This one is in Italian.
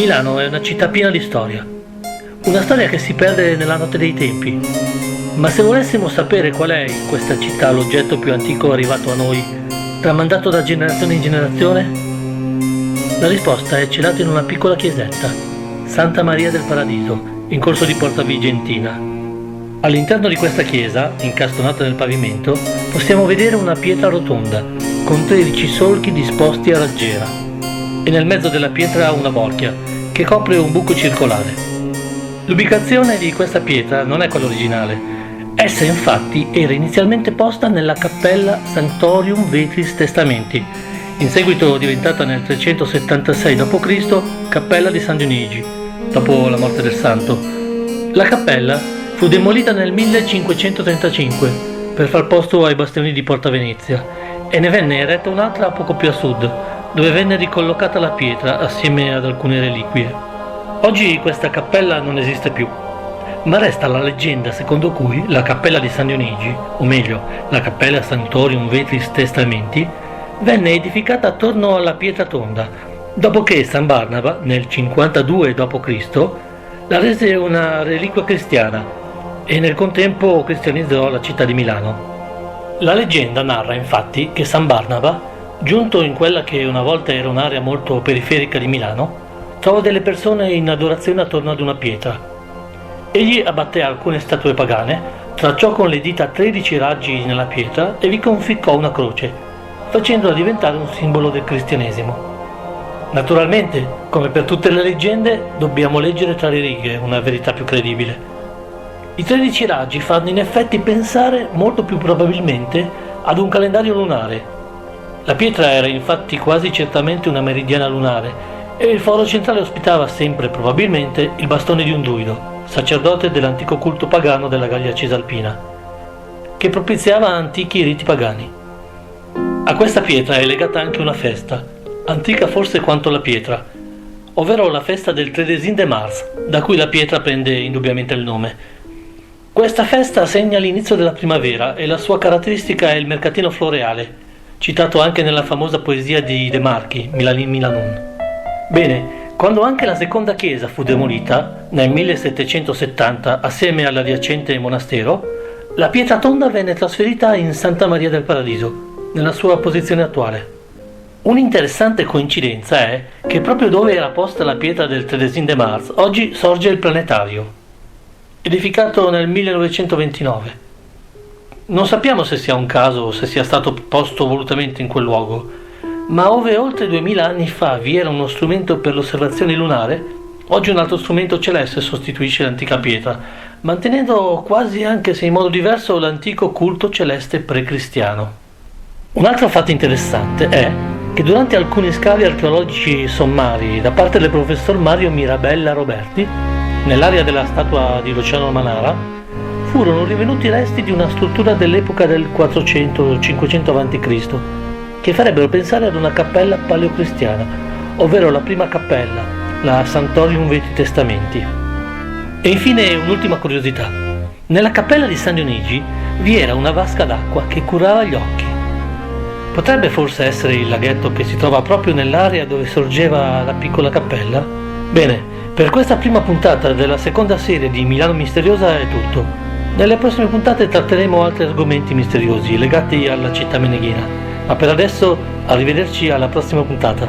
Milano è una città piena di storia. Una storia che si perde nella notte dei tempi. Ma se volessimo sapere qual è in questa città l'oggetto più antico arrivato a noi, tramandato da generazione in generazione, la risposta è celata in una piccola chiesetta, Santa Maria del Paradiso, in corso di Porta Vigentina. All'interno di questa chiesa, incastonata nel pavimento, possiamo vedere una pietra rotonda, con 13 solchi disposti a raggiera, e nel mezzo della pietra una borchia, che copre un buco circolare. L'ubicazione di questa pietra non è quella originale. Essa infatti era inizialmente posta nella cappella Sanctorium Vetris Testamenti, in seguito diventata nel 376 d.C. cappella di San Dionigi, dopo la morte del santo. La cappella fu demolita nel 1535 per far posto ai bastioni di Porta Venezia e ne venne eretta un'altra poco più a sud, dove venne ricollocata la pietra assieme ad alcune reliquie. Oggi questa cappella non esiste più, ma resta la leggenda secondo cui la cappella di San Dionigi, o meglio, la cappella Sanctorium Vetris Testamenti, venne edificata attorno alla pietra tonda, dopo che San Barnaba, nel 52 d.C., la rese una reliquia cristiana e nel contempo cristianizzò la città di Milano. La leggenda narra infatti che San Barnaba, giunto in quella che una volta era un'area molto periferica di Milano, trovò delle persone in adorazione attorno ad una pietra. Egli abbatté alcune statue pagane, tracciò con le dita 13 raggi nella pietra e vi conficcò una croce, facendola diventare un simbolo del cristianesimo. Naturalmente, come per tutte le leggende, dobbiamo leggere tra le righe una verità più credibile. I 13 raggi fanno in effetti pensare, molto più probabilmente, ad un calendario lunare. La pietra era infatti quasi certamente una meridiana lunare e il foro centrale ospitava sempre probabilmente il bastone di un druido, sacerdote dell'antico culto pagano della Gallia Cisalpina, che propiziava antichi riti pagani. A questa pietra è legata anche una festa, antica forse quanto la pietra, ovvero la festa del Tredesin de Mars, da cui la pietra prende indubbiamente il nome. Questa festa segna l'inizio della primavera e la sua caratteristica è il mercatino floreale, citato anche nella famosa poesia di De Marchi, Milalin Milanun. Bene, quando anche la seconda chiesa fu demolita, nel 1770, assieme all'adiacente monastero, la pietra tonda venne trasferita in Santa Maria del Paradiso, nella sua posizione attuale. Un'interessante coincidenza è che proprio dove era posta la pietra del Tredesin de Mars, oggi sorge il planetario, edificato nel 1929. Non sappiamo se sia un caso o se sia stato posto volutamente in quel luogo, ma ove oltre 2000 anni fa vi era uno strumento per l'osservazione lunare, oggi un altro strumento celeste sostituisce l'antica pietra, mantenendo quasi, anche se in modo diverso, l'antico culto celeste pre-cristiano. Un altro fatto interessante è che durante alcuni scavi archeologici sommari da parte del professor Mario Mirabella Roberti, nell'area della statua di Luciano Manara, furono rivenuti resti di una struttura dell'epoca del 400-500 a.C., che farebbero pensare ad una cappella paleocristiana, ovvero la prima cappella, la Sanctorium Vetris Testamenti. E infine un'ultima curiosità. Nella cappella di San Dionigi vi era una vasca d'acqua che curava gli occhi. Potrebbe forse essere il laghetto che si trova proprio nell'area dove sorgeva la piccola cappella? Bene, per questa prima puntata della seconda serie di Milano Misteriosa è tutto. Nelle prossime puntate tratteremo altri argomenti misteriosi legati alla città meneghina. Ma per adesso, arrivederci alla prossima puntata.